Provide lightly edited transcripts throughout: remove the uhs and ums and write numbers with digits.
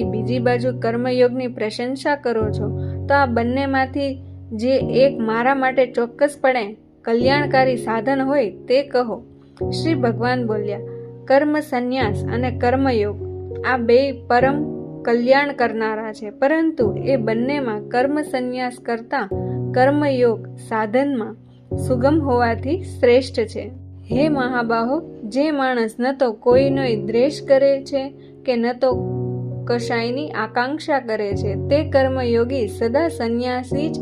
બીજી બાજુ કર્મયોગની પ્રશંસા કરો છો, તો આ બંનેમાંથી જે એક મારા માટે ચોક્કસપણે કલ્યાણકારી સાધન હોય તે કહો. શ્રી ભગવાન બોલ્યા, કર્મ સંન્યાસ અને કર્મયોગ આ બે પરમ કલ્યાણ કરનારા છે, પરંતુ એ બંનેમાં કર્મ સંન્યાસ કરતાં કર્મયોગ સાધનમાં સુગમ હોવાથી શ્રેષ્ઠ છે. હે મહાબાહો, જે માણસ ન તો કોઈનો દ્વેષ કરે છે કે ન તો કશાયની આકાંક્ષા કરે છે, તે કર્મયોગી સદા સંન્યાસી જ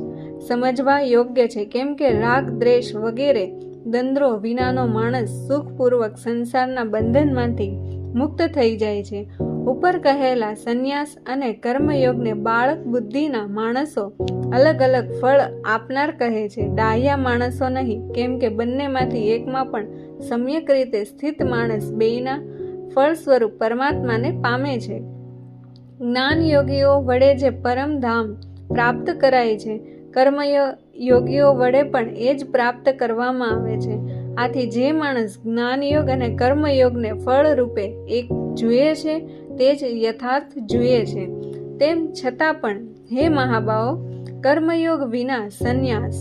સમજવા યોગ્ય છે. કેમ કે રાગ દ્વેષ વગેરે દંદ્રો વિનાનો માણસ સુખપૂર્વક સંસારના બંધનમાંથી મુક્ત થઈ જાય છે. ઉપર કહેલા સંન્યાસ અને કર્મયોગને બાળક બુદ્ધિના માણસો અલગ અલગ ફળ આપનાર કહે છે, ડાહ્યા માણસો નહીં. કેમ કે બંનેમાંથી એકમાં પણ સમ્યક રીતે સ્થિત માણસ બેયના ફળ સ્વરૂપ પરમાત્માને પામે છે. જ્ઞાન યોગીઓ વડે જે પરમધામ પ્રાપ્ત કરાય છે, કર્મયોગીઓ વડે પણ એ જ પ્રાપ્ત કરવામાં આવે છે. આથી જે માણસ જ્ઞાનયોગ અને કર્મયોગને ફળ રૂપે એક જુએ છે તે જ યથાર્થ જુએ છે. તેમ છતાં પણ હે મહાબાહો, કર્મયોગ વિના સંન્યાસ,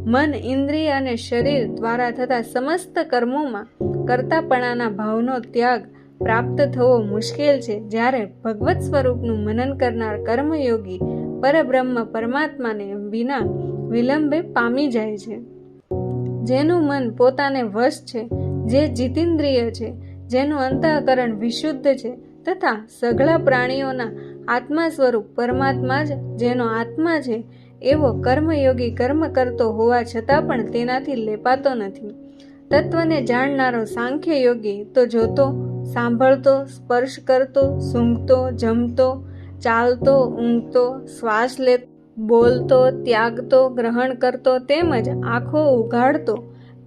મન, ઇન્દ્રિય અને શરીર દ્વારા થતા સમસ્ત કર્મોમાં કર્તાપણાના ભાવનો ત્યાગ પ્રાપ્ત થવો મુશ્કેલ છે. જ્યારે ભગવત સ્વરૂપનું મનન કરનાર કર્મયોગી પરબ્રહ્મ પરમાત્માને વિના વિલંબે પામી જાય છે. જેનું મન પોતાને વશ છે, જે જીતેન્દ્રિય છે, જેનું અંતઃકરણ વિશુદ્ધ છે તથા સઘળા પ્રાણીઓના આત્મા સ્વરૂપ પરમાત્મા જ જેનો આત્મા છે, એવો કર્મયોગી કર્મ કરતો હોવા છતાં પણ તેનાથી લેપાતો નથી. તત્વને જાણનારો સાંખ્ય યોગી તો જોતો, સાંભળતો, સ્પર્શ કરતો, સૂંઘતો, જમતો, ચાલતો, ઊંઘતો, શ્વાસ લેતો, બોલતો, ત્યાગતો, ગ્રહણ કરતો તેમજ આંખો ઉઘાડતો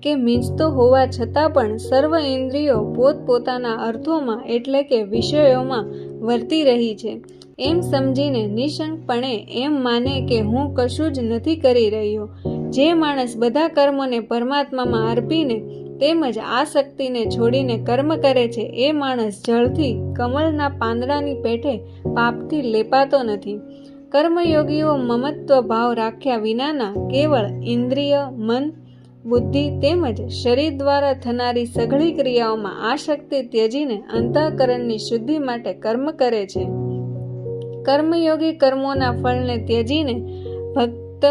કે મીંચતો હોવા છતાં પણ સર્વ ઇન્દ્રિયો પોતપોતાના અર્થોમાં એટલે કે વિષયોમાં વર્તી રહી છે એમ સમજીને નિશંકપણે એમ માને કે હું કશું જ નથી કરી રહ્યો. જે માણસ બધા કર્મોને પરમાત્મામાં અર્પીને તેમજ આસક્તિને છોડીને કર્મ કરે છે, એ માણસ જળથી કમળના પાંદડાની પેઠે પાપથી લેપાતો નથી. કર્મયોગીઓ મમત્વ ભાવ રાખ્યા વિનાના કેવળ ઇન્દ્રિય, મન, બુદ્ધિ તેમજ શરીર દ્વારા થનારી સઘળી ક્રિયાઓમાં આસક્તિ ત્યજીને અંતઃકરણની શુદ્ધિ માટે કર્મ કરે છે. કર્મયોગી કર્મોના ફળને ત્યજીને ભક્ત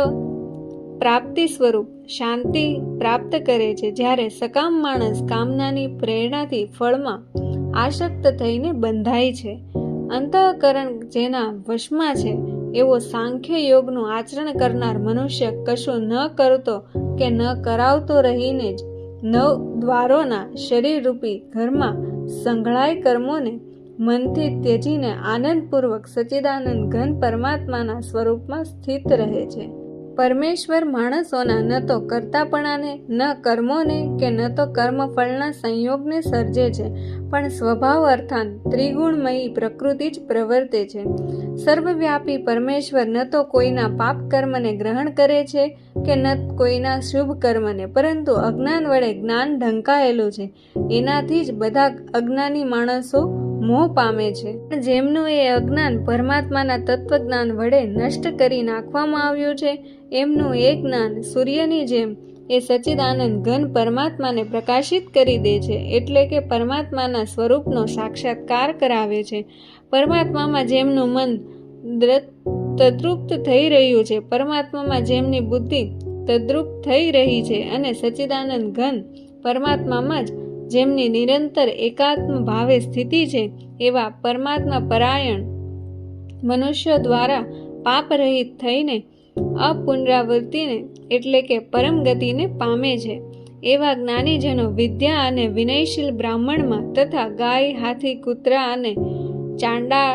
પ્રાપ્તિ સ્વરૂપ શાંતિ પ્રાપ્ત કરે છે. જ્યારે સકામ માણસ કામનાની પ્રેરણાથી ફળમાં આસક્ત થઈને બંધાય છે. અંતઃકરણ જેના વશમાં છે એવો સાંખ્ય યોગનું આચરણ કરનાર મનુષ્ય કશું ન કરતો કે ન કરાવતો રહીને જ 9 દ્વારોના શરીરરૂપી ઘરમાં સંઘળાય કર્મોને મનથી ત્યજીને આનંદપૂર્વક સચ્ચિદાનંદ ઘન પરમાત્માના સ્વરૂપમાં સ્થિત રહે છે. પરમેશ્વર માણસોના ન તો કર્તાપણાને, ન કર્મોને કે ન તો કર્મફળના સંયોગને સર્જે છે, પણ સ્વભાવ અર્થાન ત્રિગુણમયી પ્રકૃતિ જ પ્રવર્તે છે. સર્વવ્યાપી પરમેશ્વર ન તો કોઈના પાપ કર્મને ગ્રહણ કરે છે કે ન કોઈના શુભ કર્મને, પરંતુ અજ્ઞાન વડે જ્ઞાન ઢંકાયેલું છે. એનાથી જ બધા અજ્ઞાની માણસો મોહ પામે છે. જેમનું એ અજ્ઞાન પરમાત્માના તત્વજ્ઞાન વડે નષ્ટ કરી નાખવામાં આવ્યું છે, એમનું એ જ્ઞાન સૂર્યની જેમ એ સચ્ચિદાનંદ ઘન પરમાત્માને પ્રકાશિત કરી દે છે, એટલે કે પરમાત્માના સ્વરૂપનો સાક્ષાત્કાર કરાવે છે. પરમાત્મામાં જેમનું મન તદ્રુપ્ત થઈ રહ્યું છે, પરમાત્મામાં જેમની બુદ્ધિ તદ્રુપ થઈ રહી છે અને સચ્ચિદાનંદ ઘન પરમાત્મામાં જ જેમની નિરંતર એકાત્મ ભાવે સ્થિતિ છે, એવા પરમાત્મા પરાયણ મનુષ્યો દ્વારા પાપ રહિત થઈને અપુનરાવૃત્તિને એટલે કે પરમ ગતિને પામે છે. એવા જ્ઞાનીજનો વિદ્યા અને વિનયશીલ બ્રાહ્મણમાં તથા ગાય, હાથી, કૂતરા અને ચાંડા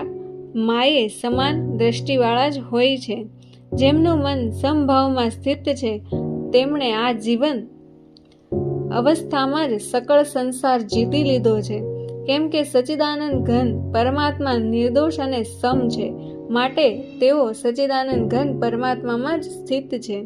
માએ સમાન દ્રષ્ટિવાળા જ હોય છે. જેમનું મન સમભાવમાં સ્થિત છે, તેમણે આ જીવન અવસ્થામાં જ સકળ સંસાર જીતી લીધો છે. કેમ કે સચ્ચિદાનંદ ઘન પરમાત્મા નિર્દોષ અને સમ છે, માટે તેઓ સચ્ચિદાનંદ ઘન પરમાત્મામાં જ સ્થિત છે.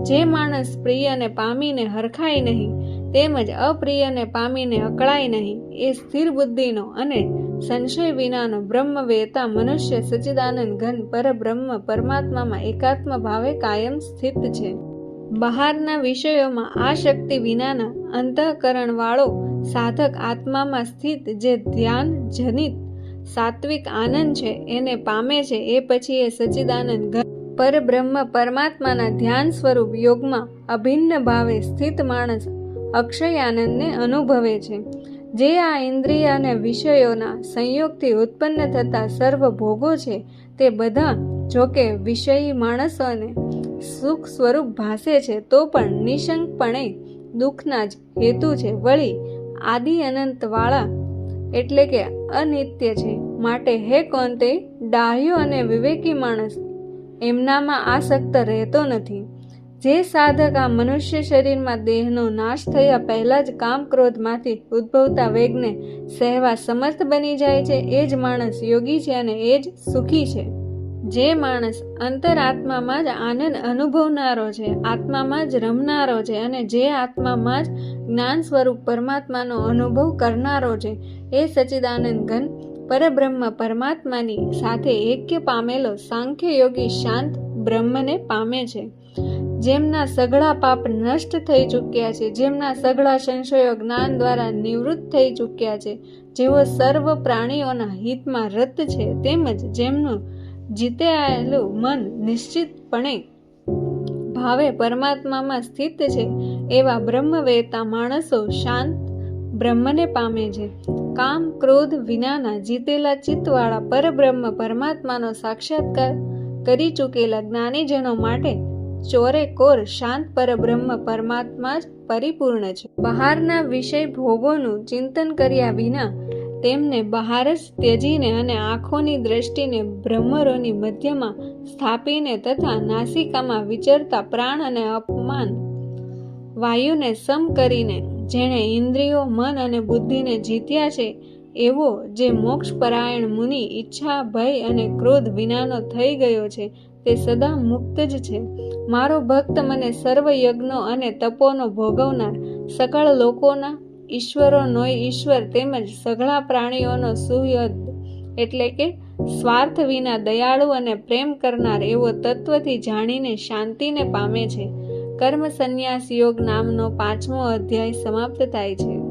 જે માણસ પ્રિયને પામીને હરખાય નહીં તેમજ અપ્રિયને પામીને અકળાય નહીં, એ સ્થિર બુદ્ધિનો અને સંશય વિનાનો બ્રહ્મવેતા મનુષ્ય સચ્ચિદાનંદ ઘન પરબ્રહ્મ પરમાત્મામાં એકાત્મ ભાવે કાયમ સ્થિત છે. બહારના વિષયોમાં આસક્તિ વિનાના અંતઃકરણવાળો સાધક આત્મામાં સ્થિત જે ધ્યાન જનિત સાત્વિક આનંદ છે એને પામે છે. એ પછી એ સચ્ચિદાનંદ ઘન પરબ્રહ્મ પરમાત્માના ધ્યાન સ્વરૂપ યોગમાં અભિન્ન ભાવે સ્થિત માણસ અક્ષય આનંદને અનુભવે છે. જે આ ઇન્દ્રિય અને વિષયોના સંયોગથી ઉત્પન્ન થતા સર્વ ભોગો છે તે બધા જોકે વિષયી માણસોને સુખ સ્વરૂપ ભાસે છે તો પણ નિશંકપણે દુઃખના જ હેતુ છે. વળી આદિ અનંતવાળા એટલે કે અનિત્ય છે. માટે હે કૌંતેય, ડાહ્યો અને વિવેકી માણસ એમનામાં આસક્ત રહેતો નથી. જે સાધક આ મનુષ્ય શરીરમાં દેહનો નાશ થયા પહેલા જ કામ ક્રોધમાંથી ઉદ્ભવતા વેગને સહેવા સમર્થ બની જાય છે એ જ માણસ યોગી છે અને એ જ સુખી છે. જે માણસ અંતરાત્મામાં જ આનંદ અનુભવનારો છે, આત્મામાં જ રમનારો છે અને જે આત્મામાં જ જ્ઞાન સ્વરૂપ પરમાત્માનો અનુભવ કરનારો છે એ સચ્ચિદાનંદ ઘન પરબ્રહ્મ પરમાત્માની સાથે એક્ય પામેલો સાંખ્ય યોગી શાંત બ્રહ્મને પામે છે. જેમના સઘળા પાપ નષ્ટ થઈ ચૂક્યા છે, જેમના સઘળા સંશયો જ્ઞાન દ્વારા નિવૃત્ત થઈ ચૂક્યા છે, જેઓ સર્વ પ્રાણીઓના હિતમાં રત છે, તેમજ જેમનું જીતેલું મન નિશ્ચિતપણે ભાવે પરમાત્મામાં સ્થિત છે એવા બ્રહ્મવેતા માણસો શાંત બ્રહ્મને પામે છે. કામ ક્રોધ વિનાના જીતેલા ચિત્તવાળા પરબ્રહ્મ પરમાત્માનો સાક્ષાત્કાર કરી ચૂકેલા જ્ઞાનીજનો માટે ચોરે કોર શાંત પરબ્રહ્મ પરમાત્મા જ પરિપૂર્ણ છે. બહારના વિષય ભોગોનું ચિંતન કર્યા વિના તેમને બહાર જ ત્યજીને અને આંખોની દ્રષ્ટિને બ્રહ્મરોની મધ્યમાં સ્થાપીને તથા નાસિકામાં વિચરતા પ્રાણ અને અપમાન વાયુને સમ કરીને જેણે ઇન્દ્રિયો મન અને બુદ્ધિને જીત્યા છે એવો જે મોક્ષપરાયણ મુનિ ઈચ્છા ભય અને ક્રોધ વિનાનો થઈ ગયો છે તે સદા મુક્ત જ છે. મારો ભક્ત મને સર્વ યજ્ઞો અને તપોનો ભોગવનાર, સકળ લોકોના ઈશ્વરોનોય ઈશ્વર તેમજ સઘળા પ્રાણીઓનો સુહૃદ એટલે કે સ્વાર્થ વિના દયાળુ અને પ્રેમ કરનાર એવો તત્વથી જાણીને શાંતિને પામે છે. કર્મ સંન્યાસ યોગ નામનો 5મો અધ્યાય સમાપ્ત થાય છે.